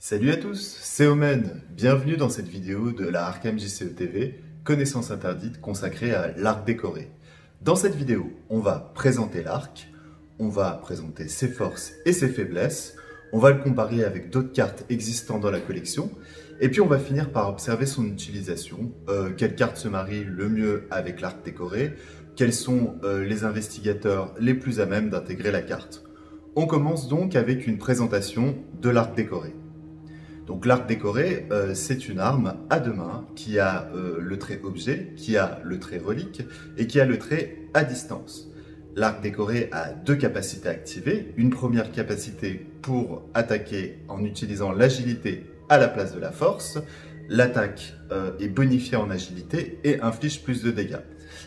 Salut à tous, c'est Omen. Bienvenue dans cette vidéo de la Arkham JCE TV, connaissance interdite consacrée à l'arc décoré. Dans cette vidéo, on va présenter l'arc, on va présenter ses forces et ses faiblesses, on va le comparer avec d'autres cartes existantes dans la collection, et puis on va finir par observer son utilisation, quelle carte se marie le mieux avec l'arc décoré, quels sont les investigateurs les plus à même d'intégrer la carte. On commence donc avec une présentation de l'arc décoré. Donc l'arc décoré, c'est une arme à deux mains qui a le trait objet, qui a le trait relique et qui a le trait à distance. L'arc décoré a deux capacités activées. Une première capacité pour attaquer en utilisant l'agilité à la place de la force. L'attaque est bonifiée en agilité et inflige plus de dégâts.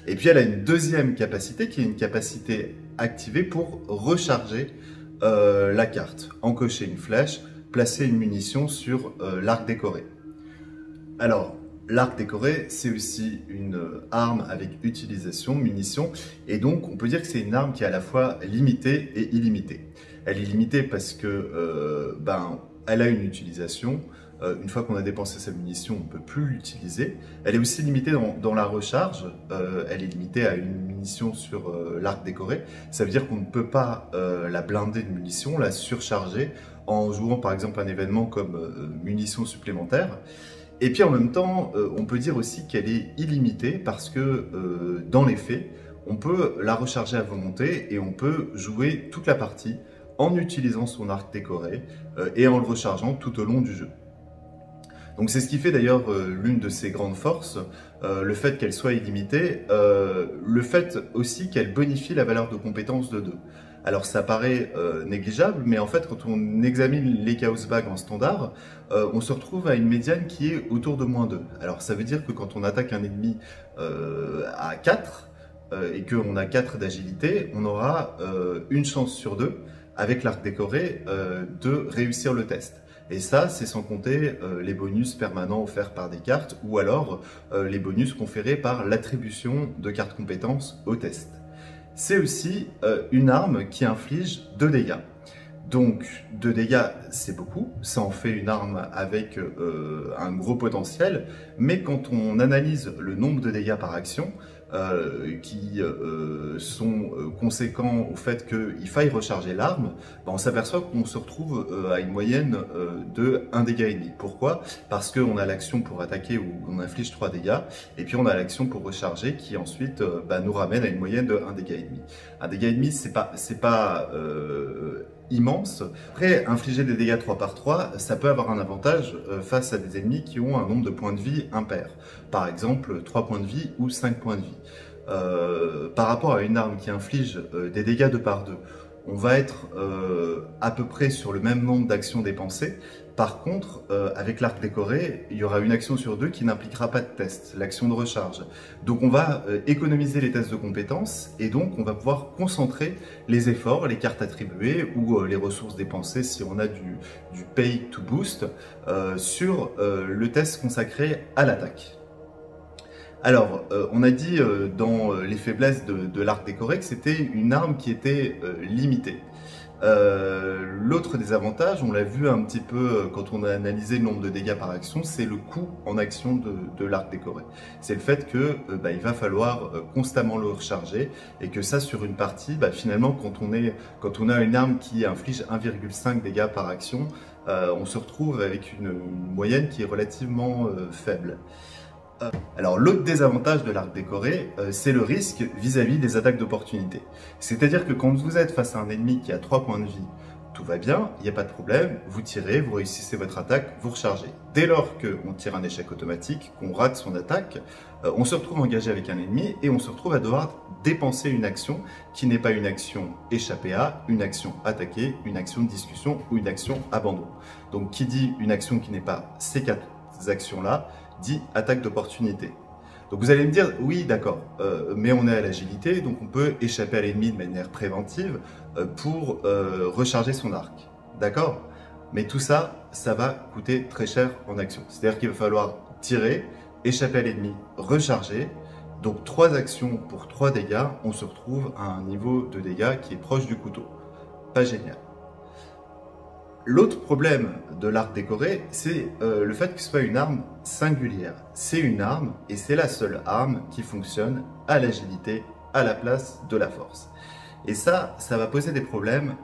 Et puis elle a une deuxième capacité qui est une capacité activée pour recharger la carte, encocher une flèche, placer une munition sur l'arc décoré. Alors, l'arc décoré, c'est aussi une arme avec utilisation, munition, et donc on peut dire que c'est une arme qui est à la fois limitée et illimitée. Elle est limitée parce que elle a une utilisation. Une fois qu'on a dépensé sa munition, on ne peut plus l'utiliser. Elle est aussi limitée dans la recharge. Elle est limitée à une munition sur l'arc décoré. Ça veut dire qu'on ne peut pas la blinder de munitions, la surcharger en jouant par exemple un événement comme munitions supplémentaires. Et puis en même temps, on peut dire aussi qu'elle est illimitée parce que dans les faits, on peut la recharger à volonté et on peut jouer toute la partie en utilisant son arc décoré et en le rechargeant tout au long du jeu. Donc c'est ce qui fait d'ailleurs l'une de ses grandes forces, le fait qu'elle soit illimitée, le fait aussi qu'elle bonifie la valeur de compétence de 2. Alors ça paraît négligeable, mais en fait quand on examine les Chaos Bags en standard, on se retrouve à une médiane qui est autour de -2. Alors ça veut dire que quand on attaque un ennemi à 4, et qu'on a 4 d'agilité, on aura une chance sur 2, avec l'arc décoré, de réussir le test. Et ça, c'est sans compter les bonus permanents offerts par des cartes ou alors les bonus conférés par l'attribution de cartes compétences au test. C'est aussi une arme qui inflige 2 dégâts. Donc 2 dégâts, c'est beaucoup, ça en fait une arme avec un gros potentiel, mais quand on analyse le nombre de dégâts par action, qui sont conséquents au fait qu'il faille recharger l'arme, on s'aperçoit qu'on se retrouve à une moyenne de 1 dégât et demi. Pourquoi? Parce qu'on a l'action pour attaquer où on inflige 3 dégâts, et puis on a l'action pour recharger qui ensuite nous ramène à une moyenne de 1 dégât et demi. 1 dégât et demi, c'est pas immense. Après, infliger des dégâts 3 par 3, ça peut avoir un avantage face à des ennemis qui ont un nombre de points de vie impair. Par exemple, 3 points de vie ou 5 points de vie. Par rapport à une arme qui inflige des dégâts 2 par 2, on va être à peu près sur le même nombre d'actions dépensées. Par contre, avec l'arc décoré, il y aura une action sur 2 qui n'impliquera pas de test, l'action de recharge. Donc on va économiser les tests de compétences et donc on va pouvoir concentrer les efforts, les cartes attribuées ou les ressources dépensées si on a du pay to boost sur le test consacré à l'attaque. Alors, on a dit dans les faiblesses de l'arc décoré que c'était une arme qui était limitée. L'autre désavantage, on l'a vu un petit peu quand on a analysé le nombre de dégâts par action, c'est le coût en action de l'arc décoré. C'est le fait que il va falloir constamment le recharger et que ça sur une partie, finalement quand on a une arme qui inflige 1,5 dégâts par action, on se retrouve avec une moyenne qui est relativement faible. Alors l'autre désavantage de l'arc décoré, c'est le risque vis-à-vis des attaques d'opportunité. C'est-à-dire que quand vous êtes face à un ennemi qui a 3 points de vie, tout va bien, il n'y a pas de problème, vous tirez, vous réussissez votre attaque, vous rechargez. Dès lors qu'on tire un échec automatique, qu'on rate son attaque, on se retrouve engagé avec un ennemi et on se retrouve à devoir dépenser une action qui n'est pas une action échappée à, une action attaquée, une action de discussion ou une action abandon. Donc qui dit une action qui n'est pas ces 4 actions-là, dit attaque d'opportunité. Donc vous allez me dire, oui d'accord, mais on est à l'agilité, donc on peut échapper à l'ennemi de manière préventive pour recharger son arc. D'accord? Mais tout ça, ça va coûter très cher en action. C'est-à-dire qu'il va falloir tirer, échapper à l'ennemi, recharger. Donc 3 actions pour 3 dégâts, on se retrouve à un niveau de dégâts qui est proche du couteau. Pas génial. L'autre problème de l'arc décoré, c'est le fait que ce soit une arme singulière. C'est une arme et c'est la seule arme qui fonctionne à l'agilité à la place de la force. Et ça va poser des problèmes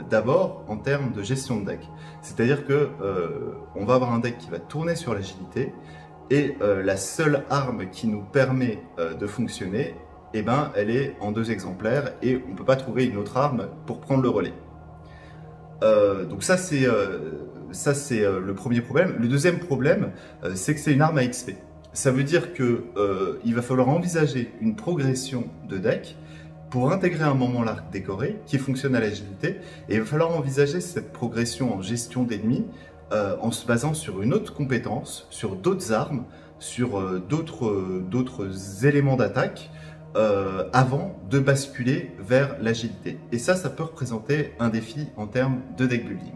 d'abord en termes de gestion de deck. C'est-à-dire que on va avoir un deck qui va tourner sur l'agilité et la seule arme qui nous permet de fonctionner, eh ben, elle est en 2 exemplaires et on ne peut pas trouver une autre arme pour prendre le relais. Donc ça c'est le premier problème. Le deuxième problème, c'est que c'est une arme à XP. Ça veut dire que il va falloir envisager une progression de deck pour intégrer un moment l'arc décoré qui fonctionne à l'agilité, et il va falloir envisager cette progression en gestion d'ennemis en se basant sur une autre compétence, sur d'autres armes, sur d'autres éléments d'attaque, avant de basculer vers l'agilité. Et ça peut représenter un défi en termes de deck building.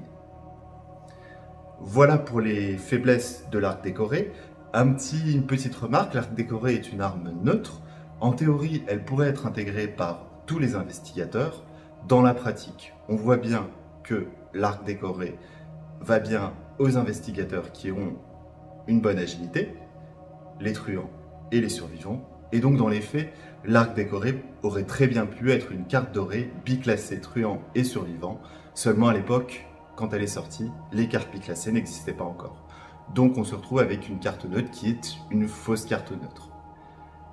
Voilà pour les faiblesses de l'arc décoré. Une petite remarque, l'arc décoré est une arme neutre. En théorie, elle pourrait être intégrée par tous les investigateurs. Dans la pratique, on voit bien que l'arc décoré va bien aux investigateurs qui ont une bonne agilité, les truands et les survivants. Et donc dans les faits, l'arc décoré aurait très bien pu être une carte dorée biclassée truand et survivant. Seulement à l'époque, quand elle est sortie, les cartes biclassées n'existaient pas encore. Donc on se retrouve avec une carte neutre qui est une fausse carte neutre.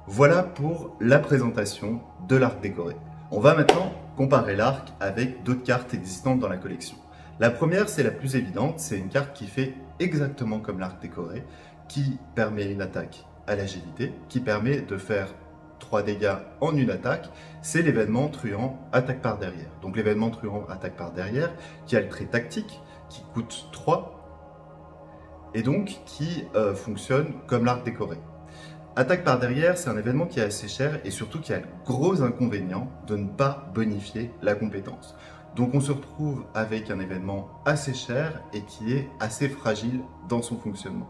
Voilà pour la présentation de l'arc décoré. On va maintenant comparer l'arc avec d'autres cartes existantes dans la collection. La première, c'est la plus évidente, c'est une carte qui fait exactement comme l'arc décoré, qui permet une attaque à l'agilité, qui permet de faire 3 dégâts en une attaque, c'est l'événement truand attaque par derrière. Donc l'événement truand attaque par derrière, qui a le trait tactique, qui coûte 3, et donc qui fonctionne comme l'arc décoré. Attaque par derrière, c'est un événement qui est assez cher et surtout qui a le gros inconvénient de ne pas bonifier la compétence. Donc on se retrouve avec un événement assez cher et qui est assez fragile dans son fonctionnement.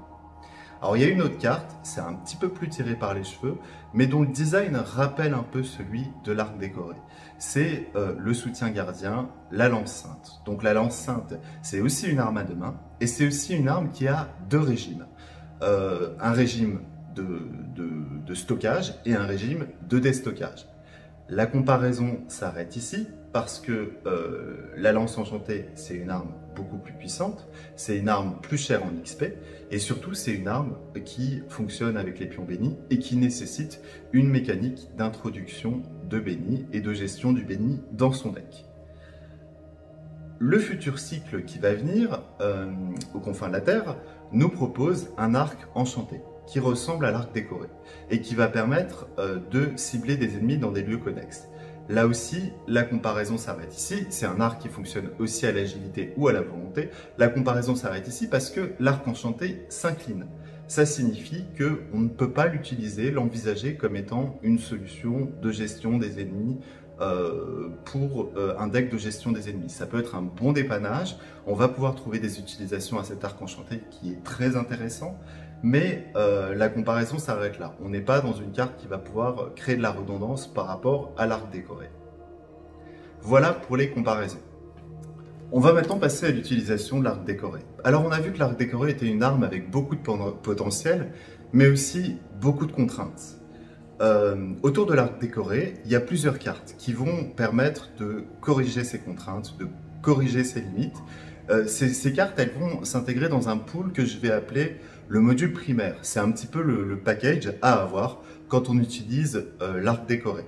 Alors il y a une autre carte, c'est un petit peu plus tiré par les cheveux, mais dont le design rappelle un peu celui de l'arc décoré. C'est le soutien gardien, la lance sainte. Donc la lance sainte, c'est aussi une arme à 2 mains, et c'est aussi une arme qui a 2 régimes. Un régime de stockage et un régime de déstockage. La comparaison s'arrête ici parce que la lance enchantée, c'est une arme beaucoup plus puissante, c'est une arme plus chère en XP, et surtout c'est une arme qui fonctionne avec les pions bénis et qui nécessite une mécanique d'introduction de bénis et de gestion du béni dans son deck. Le futur cycle qui va venir, aux confins de la Terre, nous propose un arc enchanté qui ressemble à l'arc décoré et qui va permettre de cibler des ennemis dans des lieux connexes. Là aussi, la comparaison s'arrête ici. C'est un arc qui fonctionne aussi à l'agilité ou à la volonté. La comparaison s'arrête ici parce que l'arc enchanté s'incline. Ça signifie qu'on ne peut pas l'utiliser, l'envisager comme étant une solution de gestion des ennemis pour un deck de gestion des ennemis. Ça peut être un bon dépannage. On va pouvoir trouver des utilisations à cet arc enchanté qui est très intéressant. Mais la comparaison s'arrête là. On n'est pas dans une carte qui va pouvoir créer de la redondance par rapport à l'arc décoré. Voilà pour les comparaisons. On va maintenant passer à l'utilisation de l'arc décoré. Alors on a vu que l'arc décoré était une arme avec beaucoup de potentiel, mais aussi beaucoup de contraintes. Autour de l'arc décoré, il y a plusieurs cartes qui vont permettre de corriger ces contraintes, de corriger ces limites. Ces cartes, elles vont s'intégrer dans un pool que je vais appeler le module primaire. C'est un petit peu le package à avoir quand on utilise l'arc décoré.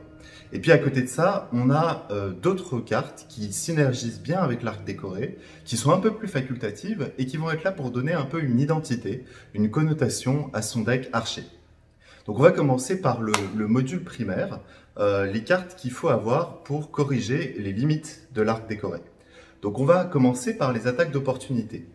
Et puis à côté de ça, on a d'autres cartes qui synergisent bien avec l'arc décoré, qui sont un peu plus facultatives et qui vont être là pour donner un peu une identité, une connotation à son deck archer. Donc on va commencer par le module primaire, les cartes qu'il faut avoir pour corriger les limites de l'arc décoré. Donc on va commencer par les attaques d'opportunité.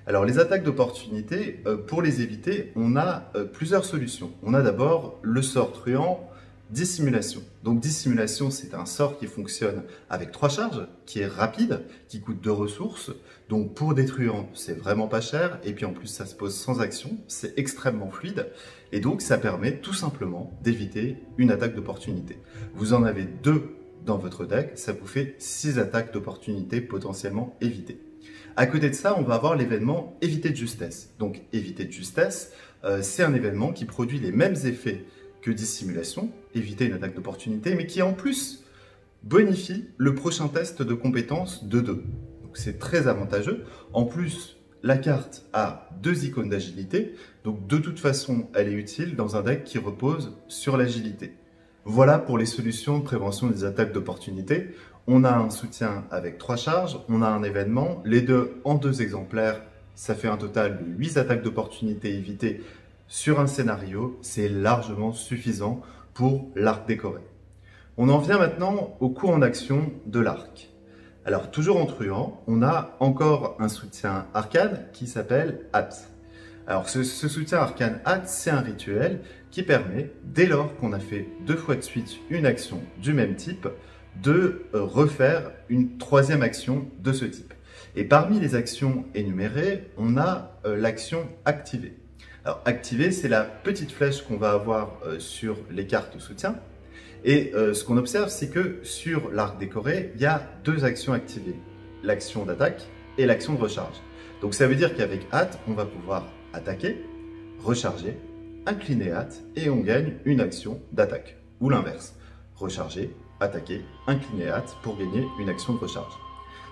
Alors les attaques d'opportunité, pour les éviter, on a plusieurs solutions. On a d'abord le sort truand, dissimulation. Donc dissimulation, c'est un sort qui fonctionne avec 3 charges, qui est rapide, qui coûte 2 ressources. Donc pour des truands, c'est vraiment pas cher. Et puis en plus, ça se pose sans action, c'est extrêmement fluide. Et donc ça permet tout simplement d'éviter une attaque d'opportunité. Vous en avez 2 dans votre deck, ça vous fait 6 attaques d'opportunité potentiellement évitées. À côté de ça, on va avoir l'événement éviter de justesse. Donc éviter de justesse, c'est un événement qui produit les mêmes effets que dissimulation, éviter une attaque d'opportunité, mais qui en plus bonifie le prochain test de compétence de 2. Donc c'est très avantageux. En plus, la carte a 2 icônes d'agilité, donc de toute façon, elle est utile dans un deck qui repose sur l'agilité. Voilà pour les solutions de prévention des attaques d'opportunité. On a un soutien avec 3 charges, on a un événement, les deux en 2 exemplaires, ça fait un total de 8 attaques d'opportunité évitées sur un scénario, c'est largement suffisant pour l'arc décoré. On en vient maintenant au coût en action de l'arc. Alors, toujours en truand, on a encore un soutien arcane qui s'appelle Hâte. Alors, ce soutien arcane Hâte, c'est un rituel qui permet, dès lors qu'on a fait 2 fois de suite une action du même type, de refaire une 3e action de ce type. Et parmi les actions énumérées, on a l'action activée. Alors, activer, c'est la petite flèche qu'on va avoir sur les cartes soutien. Et ce qu'on observe, c'est que sur l'arc décoré, il y a 2 actions activées. L'action d'attaque et l'action de recharge. Donc ça veut dire qu'avec hâte, on va pouvoir attaquer, recharger, incliner hâte et on gagne une action d'attaque. Ou l'inverse. Recharger, attaquer, incliner hâte pour gagner une action de recharge.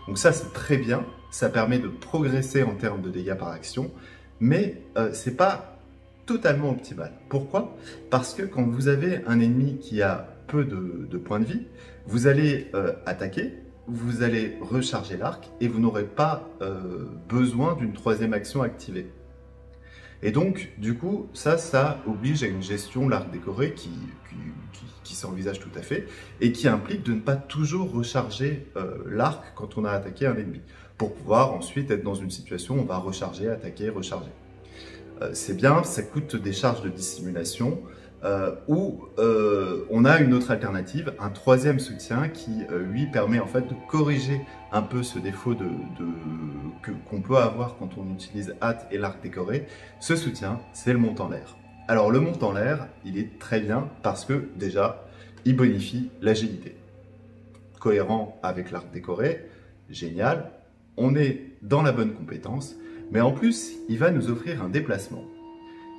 Donc ça, c'est très bien. Ça permet de progresser en termes de dégâts par action. Mais c'est pas totalement optimal. Pourquoi? Parce que quand vous avez un ennemi qui a peu de points de vie, vous allez attaquer, vous allez recharger l'arc et vous n'aurez pas besoin d'une 3e action activée. Et donc, du coup, ça oblige à une gestion de l'arc décoré qui s'envisage tout à fait et qui implique de ne pas toujours recharger l'arc quand on a attaqué un ennemi pour pouvoir ensuite être dans une situation où on va recharger, attaquer, recharger. C'est bien, ça coûte des charges de dissimulation où on a une autre alternative, un 3e soutien qui lui permet en fait de corriger un peu ce défaut qu'on peut avoir quand on utilise hâte et l'arc décoré. Ce soutien, c'est le monte en l'air. Alors le monte en l'air, il est très bien parce que déjà, il bonifie l'agilité. Cohérent avec l'arc décoré, génial, on est dans la bonne compétence, mais en plus, il va nous offrir un déplacement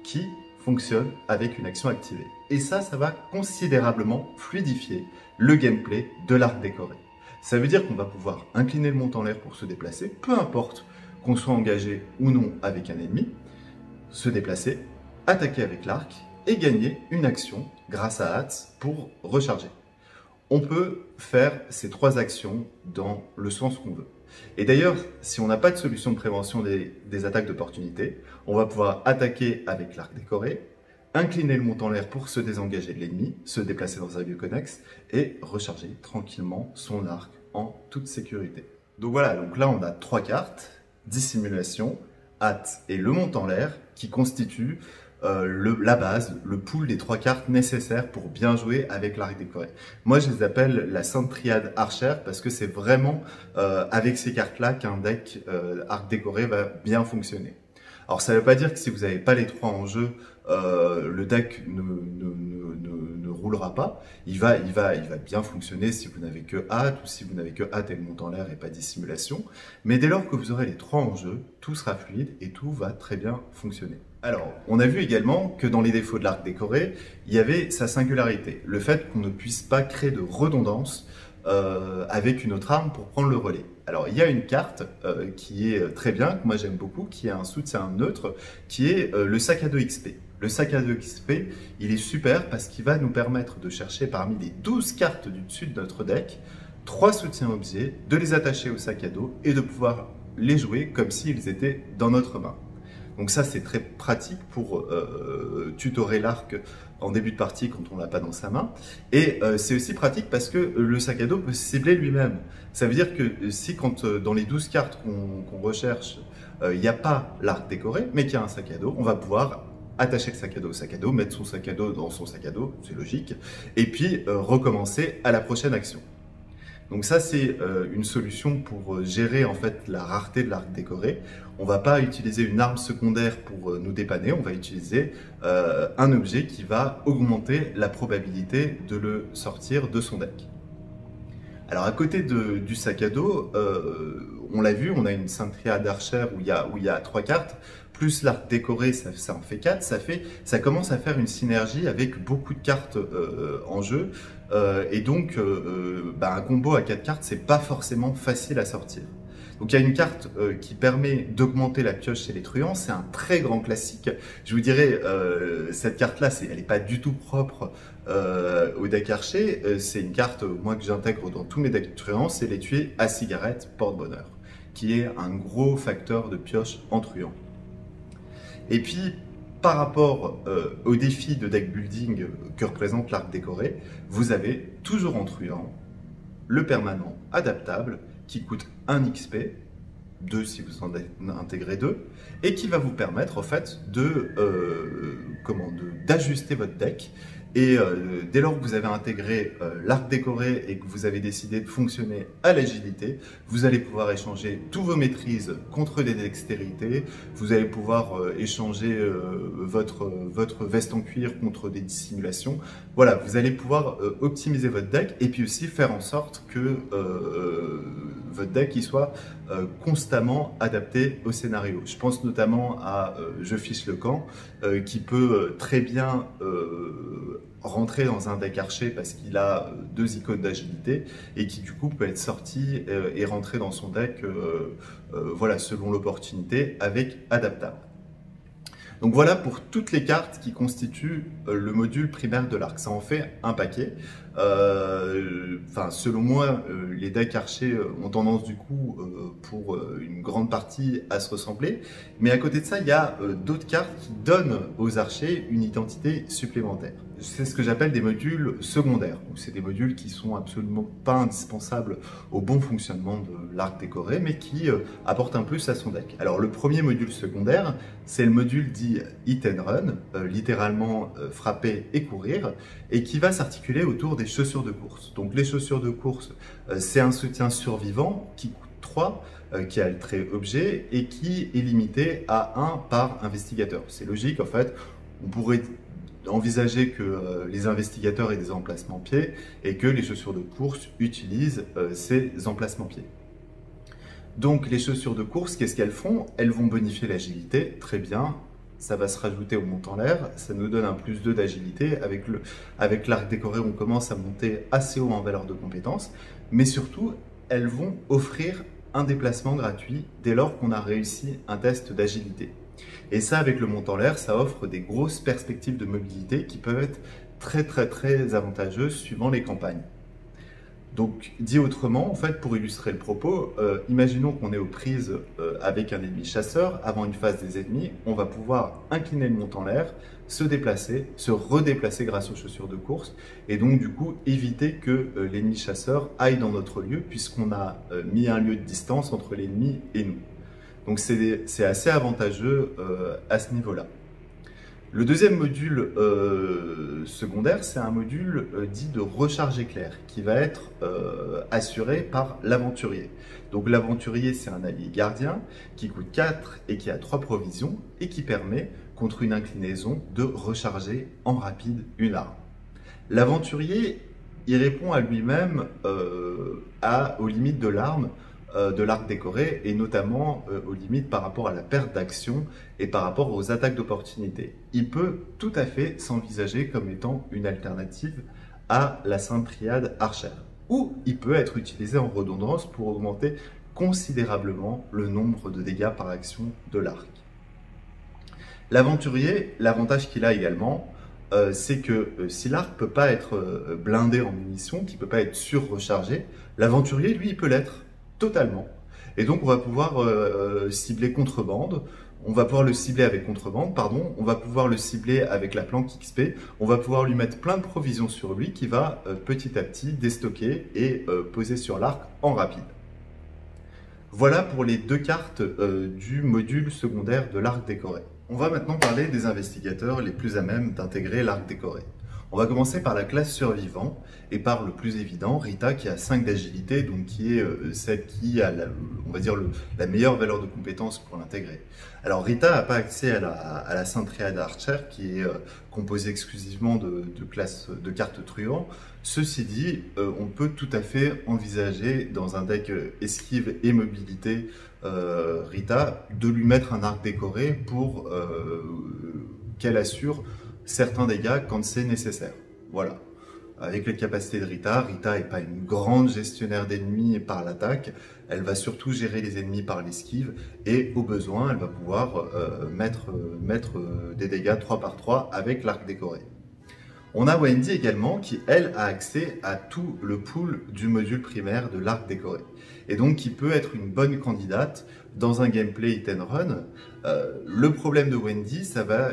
qui fonctionne avec une action activée. Et ça va considérablement fluidifier le gameplay de l'arc décoré. Ça veut dire qu'on va pouvoir incliner le monte en l'air pour se déplacer, peu importe qu'on soit engagé ou non avec un ennemi, se déplacer, attaquer avec l'arc et gagner une action grâce à hâte pour recharger. On peut faire ces 3 actions dans le sens qu'on veut. Et d'ailleurs, si on n'a pas de solution de prévention des attaques d'opportunité, on va pouvoir attaquer avec l'arc décoré, incliner le monte en l'air pour se désengager de l'ennemi, se déplacer dans un lieu connexe et recharger tranquillement son arc en toute sécurité. Donc voilà, donc là on a 3 cartes, dissimulation, hâte et le monte en l'air qui constituent la base, le pool des 3 cartes nécessaires pour bien jouer avec l'arc décoré. Moi, je les appelle la sainte triade archère parce que c'est vraiment avec ces cartes-là qu'un deck arc décoré va bien fonctionner. Alors, ça ne veut pas dire que si vous n'avez pas les 3 en jeu, le deck ne roulera pas. Il va bien fonctionner si vous n'avez que hâte ou si vous n'avez que hâte et le monte en l'air et pas dissimulation. Mais dès lors que vous aurez les 3 en jeu, tout sera fluide et tout va très bien fonctionner. Alors, on a vu également que dans les défauts de l'arc décoré, il y avait sa singularité. Le fait qu'on ne puisse pas créer de redondance avec une autre arme pour prendre le relais. Alors, il y a une carte qui est très bien, que moi j'aime beaucoup, qui a un soutien neutre, qui est le sac à dos XP. Le sac à dos XP, il est super parce qu'il va nous permettre de chercher parmi les 12 cartes du dessus de notre deck, 3 soutiens objets, de les attacher au sac à dos et de pouvoir les jouer comme s'ils étaient dans notre main. Donc ça, c'est très pratique pour tutorer l'arc en début de partie quand on l'a pas dans sa main. Et c'est aussi pratique parce que le sac à dos peut se cibler lui-même. Ça veut dire que si quand dans les 12 cartes qu'on recherche, il n'y a pas l'arc décoré, mais qu'il y a un sac à dos, on va pouvoir attacher le sac à dos au sac à dos, mettre son sac à dos dans son sac à dos, c'est logique, et puis recommencer à la prochaine action. Donc ça, c'est une solution pour gérer en fait la rareté de l'arc décoré. On ne va pas utiliser une arme secondaire pour nous dépanner, on va utiliser un objet qui va augmenter la probabilité de le sortir de son deck. Alors à côté du sac à dos, on l'a vu, on a une syntria d'Archer où il y a 3 cartes, plus l'arc décoré, ça en fait 4, ça commence à faire une synergie avec beaucoup de cartes en jeu, et donc un combo à 4 cartes, c'est pas forcément facile à sortir. Donc il y a une carte qui permet d'augmenter la pioche chez les truands, c'est un très grand classique. Je vous dirais, cette carte-là, elle n'est pas du tout propre au deck archer, c'est une carte moi que j'intègre dans tous mes decks truands, c'est les tuer à cigarette porte-bonheur, qui est un gros facteur de pioche en truand. Et puis, par rapport au défi de deck building que représente l'arc décoré, vous avez toujours en truand le permanent adaptable qui coûte 1 XP, 2 si vous en intégrez 2, et qui va vous permettre en fait d'ajuster votre deck. Et dès lors que vous avez intégré l'arc décoré et que vous avez décidé de fonctionner à l'agilité, vous allez pouvoir échanger tous vos maîtrises contre des dextérités, vous allez pouvoir échanger votre veste en cuir contre des dissimulations. Voilà, vous allez pouvoir optimiser votre deck et puis aussi faire en sorte que votre deck il soit constamment adapté au scénario. Je pense notamment à Je fiche le camp qui peut très bien rentrer dans un deck archer parce qu'il a 2 icônes d'agilité et qui du coup peut être sorti et rentrer dans son deck voilà, selon l'opportunité avec adaptable. Donc voilà pour toutes les cartes qui constituent le module primaire de l'arc. Ça en fait un paquet. Selon moi, les decks archers ont tendance du coup, pour une grande partie, à se ressembler. Mais à côté de ça, il y a d'autres cartes qui donnent aux archers une identité supplémentaire. C'est ce que j'appelle des modules secondaires. C'est des modules qui sont absolument pas indispensables au bon fonctionnement de l'arc décoré, mais qui apportent un plus à son deck. Alors le premier module secondaire, c'est le module dit Hit and Run, littéralement frapper et courir, et qui va s'articuler autour des chaussures de course. Donc les chaussures de course, c'est un soutien survivant qui coûte 3, qui a le trait objet et qui est limité à 1 par investigateur. C'est logique en fait, on pourrait envisager que les investigateurs aient des emplacements pieds et que les chaussures de course utilisent ces emplacements pieds. Donc les chaussures de course, qu'est-ce qu'elles font? Elles vont bonifier l'agilité, très bien. Ça va se rajouter au montant l'air, ça nous donne un plus 2 d'agilité. Avec l'arc décoré, on commence à monter assez haut en valeur de compétence, mais surtout, elles vont offrir un déplacement gratuit dès lors qu'on a réussi un test d'agilité. Et ça, avec le montant l'air, ça offre des grosses perspectives de mobilité qui peuvent être très avantageuses suivant les campagnes. Donc, dit autrement, en fait, pour illustrer le propos, imaginons qu'on est aux prises avec un ennemi chasseur. Avant une phase des ennemis, on va pouvoir incliner le montant l'air, se déplacer, se redéplacer grâce aux chaussures de course, et donc du coup éviter que l'ennemi chasseur aille dans notre lieu, puisqu'on a mis un lieu de distance entre l'ennemi et nous. Donc c'est assez avantageux à ce niveau-là. Le deuxième module secondaire, c'est un module dit de recharge éclair qui va être assuré par l'aventurier. Donc l'aventurier, c'est un allié gardien qui coûte 4 et qui a 3 provisions et qui permet, contre une inclinaison, de recharger en rapide une arme. L'aventurier, il répond à lui-même aux limites de l'arme, de l'arc décoré et notamment aux limites par rapport à la perte d'action et par rapport aux attaques d'opportunité. Il peut tout à fait s'envisager comme étant une alternative à la Sainte Triade Archer, ou il peut être utilisé en redondance pour augmenter considérablement le nombre de dégâts par action de l'arc. L'aventurier, l'avantage qu'il a également, c'est que si l'arc ne peut pas être blindé en munitions, qu'il ne peut pas être sur-rechargé, l'aventurier, lui, il peut l'être totalement. Et donc, on va pouvoir cibler contrebande, on va pouvoir le cibler avec contrebande, pardon, on va pouvoir le cibler avec la planque XP, on va pouvoir lui mettre plein de provisions sur lui qui va petit à petit déstocker et poser sur l'arc en rapide. Voilà pour les 2 cartes du module secondaire de l'arc décoré. On va maintenant parler des investigateurs les plus à même d'intégrer l'arc décoré. On va commencer par la classe survivant et par le plus évident, Rita qui a 5 d'agilité, donc qui est celle qui a, on va dire, la meilleure valeur de compétence pour l'intégrer. Alors Rita n'a pas accès à la Sainte Triade Archer qui est composée exclusivement de cartes truands. Ceci dit, on peut tout à fait envisager dans un deck esquive et mobilité Rita de lui mettre un arc décoré pour qu'elle assure certains dégâts quand c'est nécessaire. Voilà. Avec les capacités de Rita, Rita n'est pas une grande gestionnaire d'ennemis par l'attaque, elle va surtout gérer les ennemis par l'esquive et au besoin, elle va pouvoir mettre des dégâts 3 par 3 avec l'arc décoré. On a Wendy également qui, elle, a accès à tout le pool du module primaire de l'arc décoré et donc qui peut être une bonne candidate dans un gameplay hit and run. Le problème de Wendy,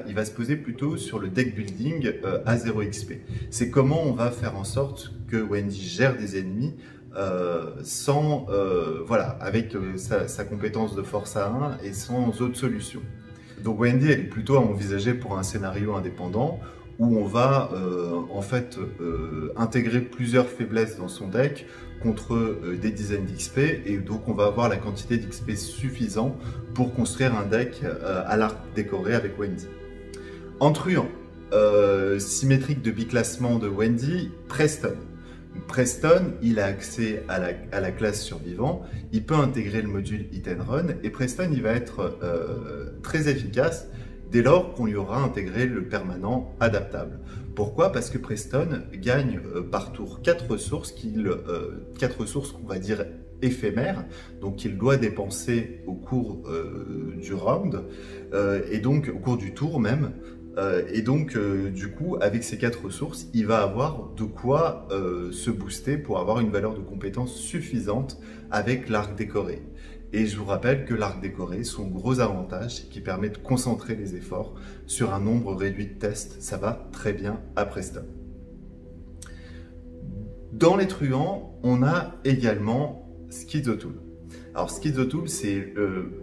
il va se poser plutôt sur le deck building à 0 XP. C'est comment on va faire en sorte que Wendy gère des ennemis avec sa compétence de force à 1 et sans autre solution. Donc Wendy, elle est plutôt à envisager pour un scénario indépendant où on va intégrer plusieurs faiblesses dans son deck contre des dizaines d'XP et donc on va avoir la quantité d'XP suffisant pour construire un deck à l'arc décoré avec Wendy. En truand, symétrique de biclassement de Wendy, Preston. Preston, il a accès à la classe survivant, il peut intégrer le module hit and run et Preston il va être très efficace dès lors qu'on lui aura intégré le permanent adaptable. Pourquoi? Parce que Preston gagne par tour 4 ressources, 4 ressources qu'on va dire éphémères, donc qu'il doit dépenser au cours du round, et donc au cours du tour même. Du coup, avec ces 4 ressources, il va avoir de quoi se booster pour avoir une valeur de compétence suffisante avec l'arc décoré. Et je vous rappelle que l'arc décoré, son gros avantage, c'est qu'il permet de concentrer les efforts sur un nombre réduit de tests. Ça va très bien à Preston. Dans les truands, on a également Schizotool. Alors Schizotool, c'est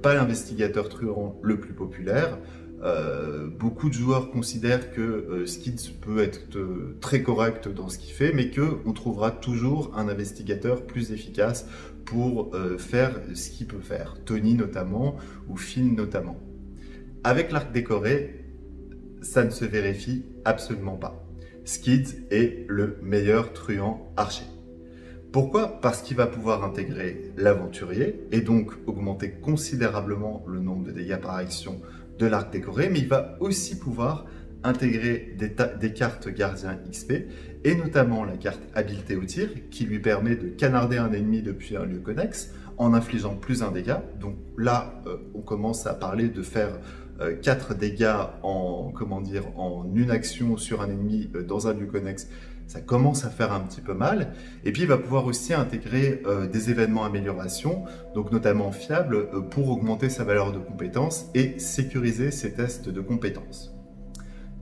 pas l'investigateur truand le plus populaire. Beaucoup de joueurs considèrent que Skids peut être très correct dans ce qu'il fait, mais qu'on trouvera toujours un investigateur plus efficace pour faire ce qu'il peut faire. Tony notamment, ou Finn notamment. Avec l'arc décoré, ça ne se vérifie absolument pas. Skids est le meilleur truand archer. Pourquoi? Parce qu'il va pouvoir intégrer l'aventurier et donc augmenter considérablement le nombre de dégâts par action de l'arc décoré, mais il va aussi pouvoir intégrer des cartes gardiens XP et notamment la carte habileté au tir qui lui permet de canarder un ennemi depuis un lieu connexe en infligeant plus un dégât. Donc là, on commence à parler de faire 4 dégâts en une action sur un ennemi dans un lieu connexe. Ça commence à faire un petit peu mal. Et puis, il va pouvoir aussi intégrer des événements amélioration, donc notamment fiables, pour augmenter sa valeur de compétence et sécuriser ses tests de compétences.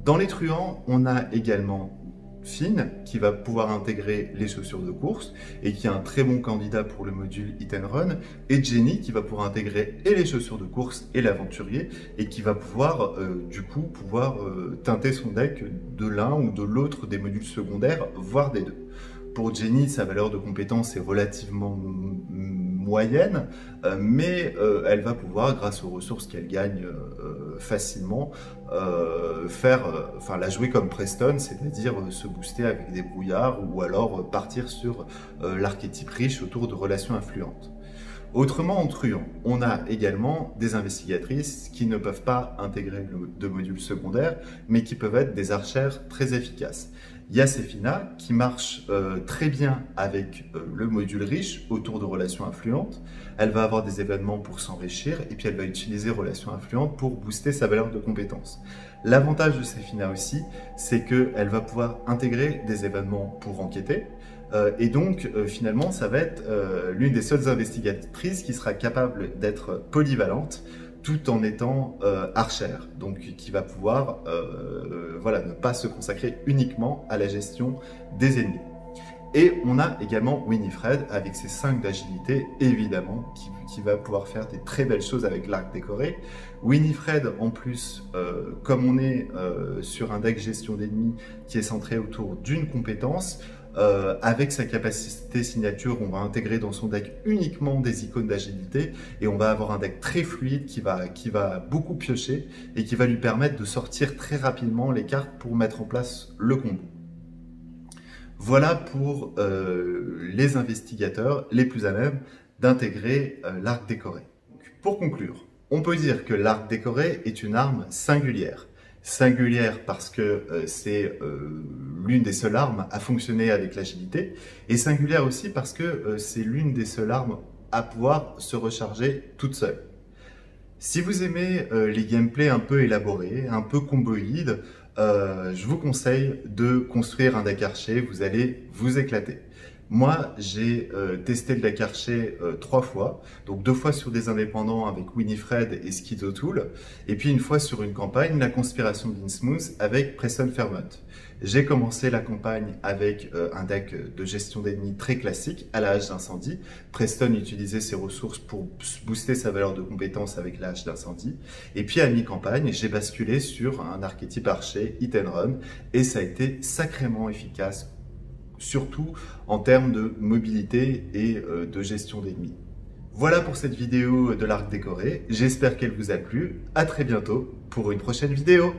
Dans les truands, on a également Finn, qui va pouvoir intégrer les chaussures de course et qui est un très bon candidat pour le module hit and run, et Jenny qui va pouvoir intégrer et les chaussures de course et l'aventurier et qui va pouvoir teinter son deck de l'un ou de l'autre des modules secondaires, voire des deux. Pour Jenny, sa valeur de compétence est relativement moyenne, mais elle va pouvoir, grâce aux ressources qu'elle gagne facilement, la jouer comme Preston, c'est-à-dire se booster avec des brouillards ou alors partir sur l'archétype riche autour de relations influentes. Autrement, en truand, on a également des investigatrices qui ne peuvent pas intégrer de modules secondaires, mais qui peuvent être des archères très efficaces. Il y a Sefina qui marche très bien avec le module riche autour de relations influentes. Elle va avoir des événements pour s'enrichir et puis elle va utiliser relations influentes pour booster sa valeur de compétence. L'avantage de Sefina aussi, c'est qu'elle va pouvoir intégrer des événements pour enquêter. Et donc, finalement, ça va être l'une des seules investigatrices qui sera capable d'être polyvalente tout en étant archère, donc qui va pouvoir ne pas se consacrer uniquement à la gestion des ennemis. Et on a également Winifred avec ses 5 d'agilité, évidemment, qui va pouvoir faire des très belles choses avec l'arc décoré. Winifred, en plus, comme on est sur un deck gestion d'ennemis qui est centré autour d'une compétence, avec sa capacité signature, on va intégrer dans son deck uniquement des icônes d'agilité et on va avoir un deck très fluide qui va beaucoup piocher et qui va lui permettre de sortir très rapidement les cartes pour mettre en place le combo. Voilà pour les investigateurs les plus à même d'intégrer l'arc décoré. Pour conclure, on peut dire que l'arc décoré est une arme singulière. Singulière parce que c'est l'une des seules armes à fonctionner avec l'agilité, et singulière aussi parce que c'est l'une des seules armes à pouvoir se recharger toute seule. Si vous aimez les gameplays un peu élaborés, un peu comboïdes, je vous conseille de construire un deck archer, vous allez vous éclater. Moi, j'ai testé le deck archer 3 fois, donc 2 fois sur des indépendants avec Winifred et Schizotool, et puis une fois sur une campagne, la conspiration d'Innsmouth avec Preston Fairmont. J'ai commencé la campagne avec un deck de gestion d'ennemis très classique à la hache d'incendie. Preston utilisait ses ressources pour booster sa valeur de compétence avec la hache d'incendie. Et puis à mi-campagne, j'ai basculé sur un archétype archer, hit and run, et ça a été sacrément efficace, surtout en termes de mobilité et de gestion d'ennemis. Voilà pour cette vidéo de l'arc décoré, j'espère qu'elle vous a plu, à très bientôt pour une prochaine vidéo.